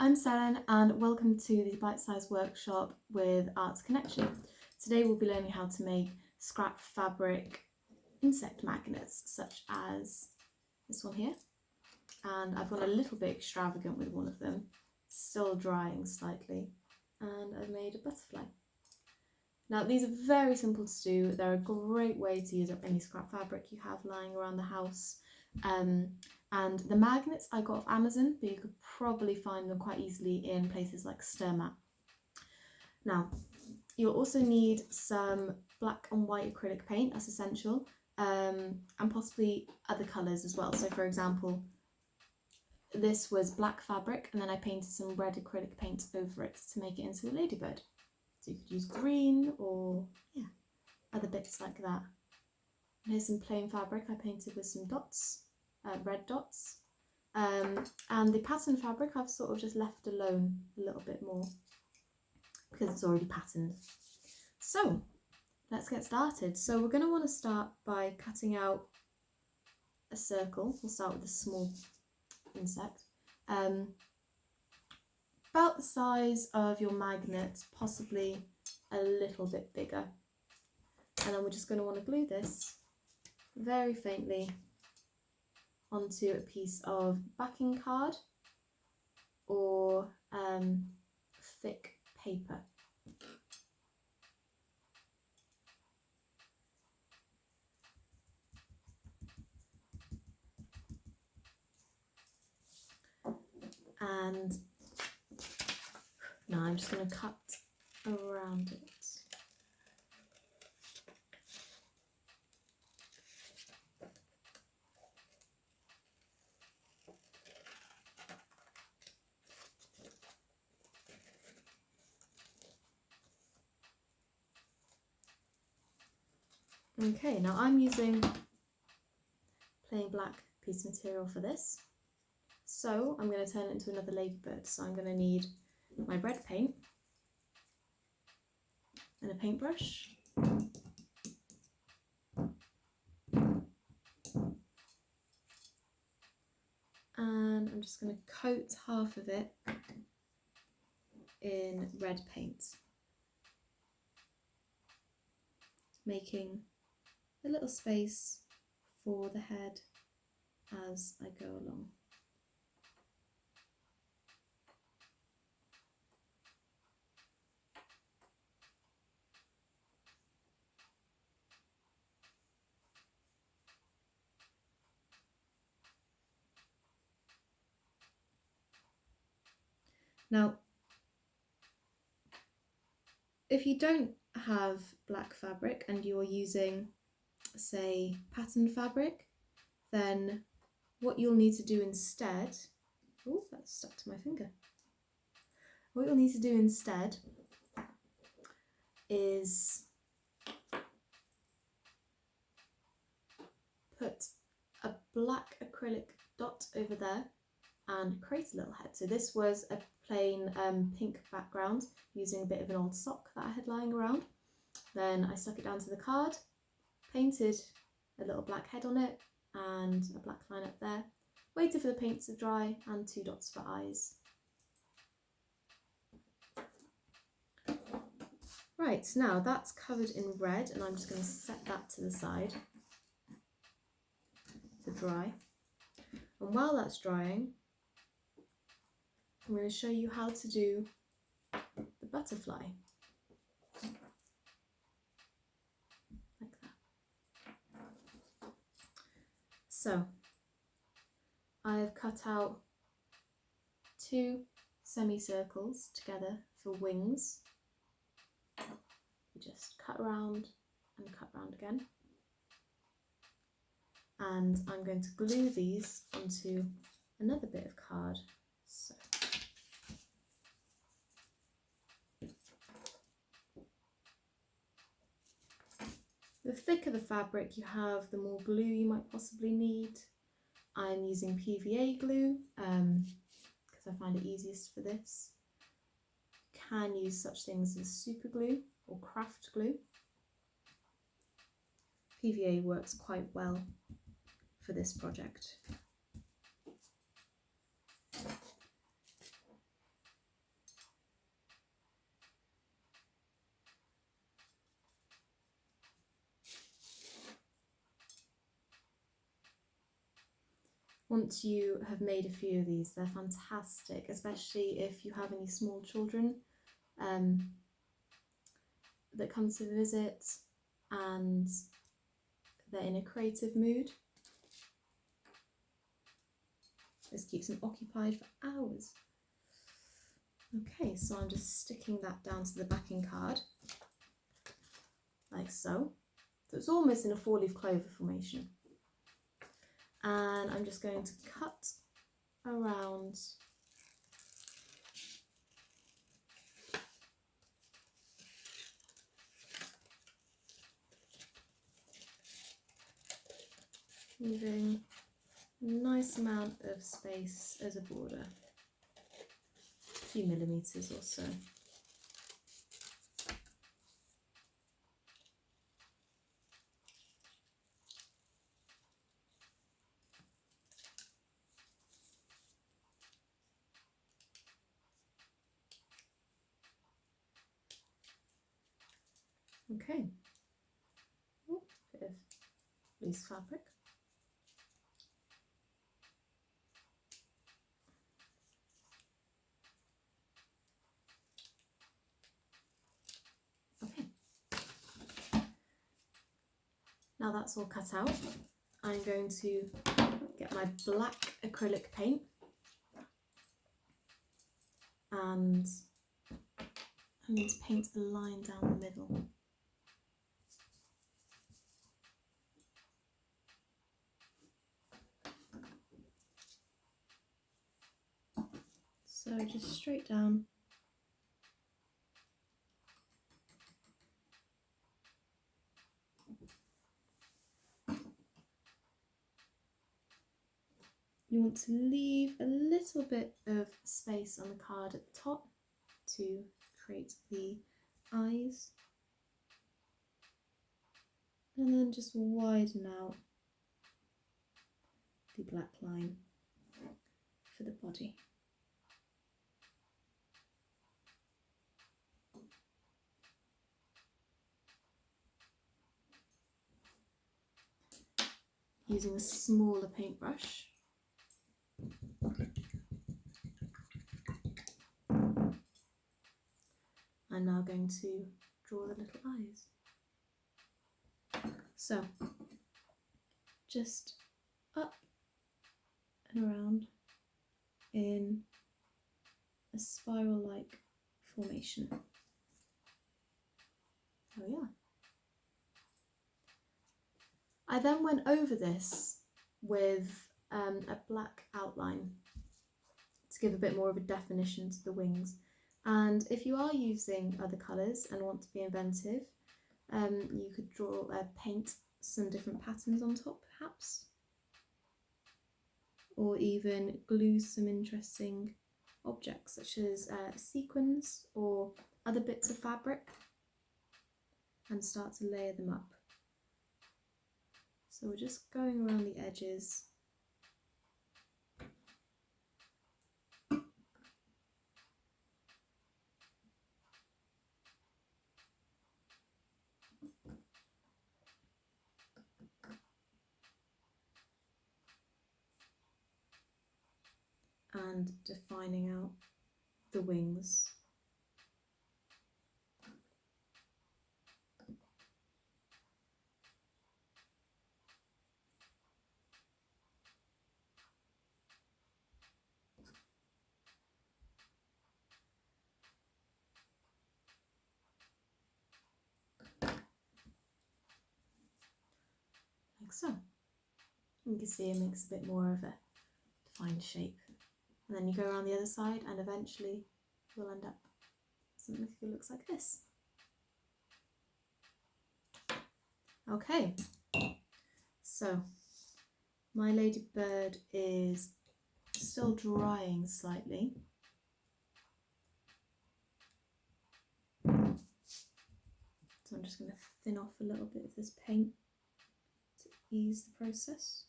I'm Seren and welcome to the bite-sized workshop with Arts Connection. Today we'll be learning how to make scrap fabric insect magnets such as this one here, and I've gone a little bit extravagant with one of them, still drying slightly, and I've made a butterfly. Now these are very simple to do. They're a great way to use up any scrap fabric you have lying around the house. And the magnets I got off Amazon, but you could probably find them quite easily in places like Sturmat. Now, you'll also need some black and white acrylic paint, that's essential, and possibly other colours as well. So for example, this was black fabric and then I painted some red acrylic paint over it to make it into a ladybird. So you could use green or other bits like that. And here's some plain fabric I painted with some dots. Red dots, and the pattern fabric I've sort of just left alone a little bit more because it's already patterned. So let's get started. So we're going to want to start by cutting out a circle. We'll start with a small insect, about the size of your magnet, possibly a little bit bigger, and then we're just going to want to glue this very faintly onto a piece of backing card or thick paper. And now I'm just going to cut around it. Okay, now I'm using plain black piece of material for this, so I'm going to turn it into another ladybird. So I'm going to need my red paint and a paintbrush, and I'm just going to coat half of it in red paint, making a little space for the head as I go along. Now, if you don't have black fabric and you're using, say, pattern fabric, then what you'll need to do instead, oh, that's stuck to my finger. What you'll need to do instead is put a black acrylic dot over there and create a little head. So this was a plain pink background using a bit of an old sock that I had lying around. Then I stuck it down to the card, painted a little black head on it and a black line up there, waited for the paint to dry and 2 dots for eyes. Right, now that's covered in red and I'm just going to set that to the side to dry. And while that's drying, I'm going to show you how to do the butterfly. Like that. So, I have cut out 2 semicircles together for wings. You just cut around and cut round again. And I'm going to glue these onto another bit of card. So, the thicker the fabric you have, the more glue you might possibly need. I'm using PVA glue because I find it easiest for this. You can use such things as super glue or craft glue. PVA works quite well for this project. once you have made a few of these, they're fantastic, especially if you have any small children that come to visit and they're in a creative mood. This keeps them occupied for hours. Okay, so I'm just sticking that down to the backing card, like so. So it's almost in a 4-leaf clover formation. And I'm just going to cut around leaving a nice amount of space as a border, a few millimetres or so. Okay, ooh, bit of loose fabric. Okay, now that's all cut out, I'm going to get my black acrylic paint and I'm going to paint a line down the middle. So just straight down. You want to leave a little bit of space on the card at the top to create the eyes. And then just widen out the black line for the body. Using a smaller paintbrush, I'm now going to draw the little eyes. So, just up and around in a spiral-like formation. There we are. I then went over this with a black outline to give a bit more of a definition to the wings. And if you are using other colours and want to be inventive, you could paint some different patterns on top perhaps, or even glue some interesting objects such as sequins or other bits of fabric and start to layer them up. So we're just going around the edges. And defining out the wings. Like so. You can see it makes a bit more of a defined shape. And then you go around the other side and eventually you'll end up something that looks like this. Okay, so my ladybird is still drying slightly. So I'm just going to thin off a little bit of this paint to ease the process.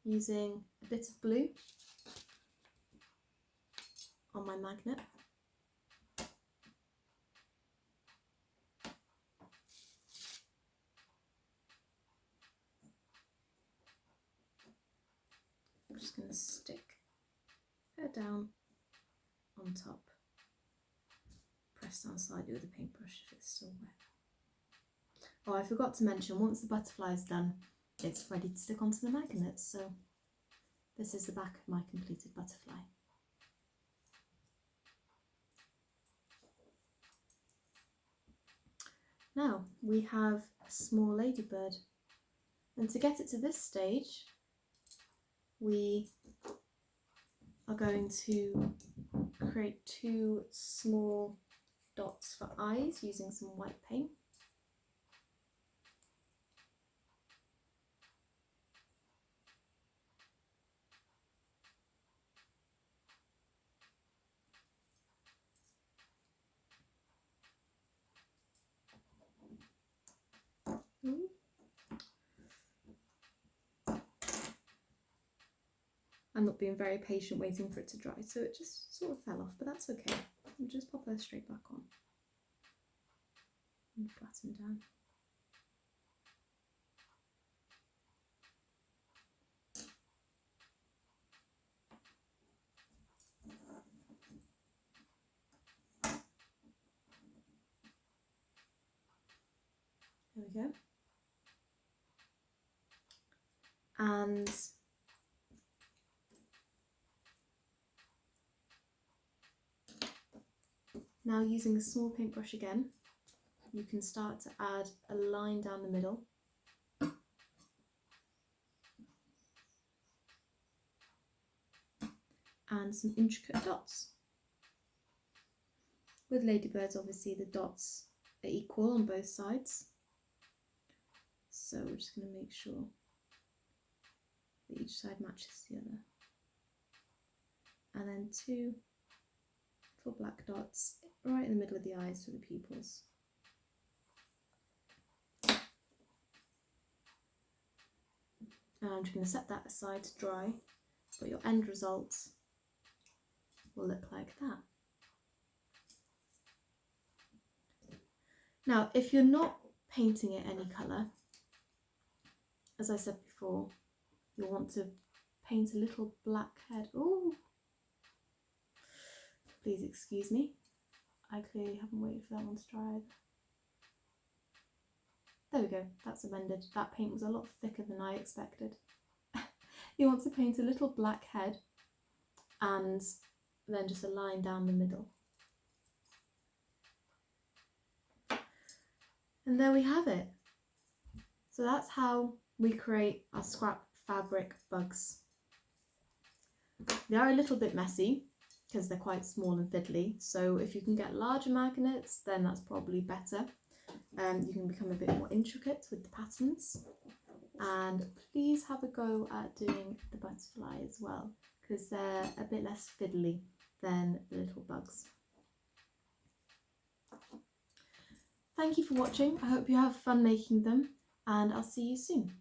using a bit of glue on my magnet. I'm just going to stick her down on top. Press down slightly with a paintbrush if it's still wet. Oh, I forgot to mention, once the butterfly is done, it's ready to stick onto the magnet. So this is the back of my completed butterfly. Now we have a small ladybird, and to get it to this stage, we are going to create 2 small dots for eyes using some white paint. I'm not being very patient waiting for it to dry, so it just sort of fell off, but that's okay. We'll just pop her straight back on and flatten down. There we go. And now, using a small paintbrush again, you can start to add a line down the middle. And some intricate dots. With ladybirds, obviously the dots are equal on both sides. So we're just going to make sure that each side matches the other. And then 2 little black dots right in the middle of the eyes for the pupils. And I'm just going to set that aside to dry, but your end result will look like that. Now, if you're not painting it any colour, as I said before, you'll want to paint a little black head. Ooh! Please excuse me. I clearly haven't waited for that one to dry either. There we go, that's amended. That paint was a lot thicker than I expected. You want to paint a little black head and then just a line down the middle. And there we have it. So that's how we create our scrap fabric bugs. They are a little bit messy because they're quite small and fiddly, so if you can get larger magnets, then that's probably better. You can become a bit more intricate with the patterns, and please have a go at doing the butterfly as well, because they're a bit less fiddly than the little bugs. Thank you for watching. I hope you have fun making them, and I'll see you soon.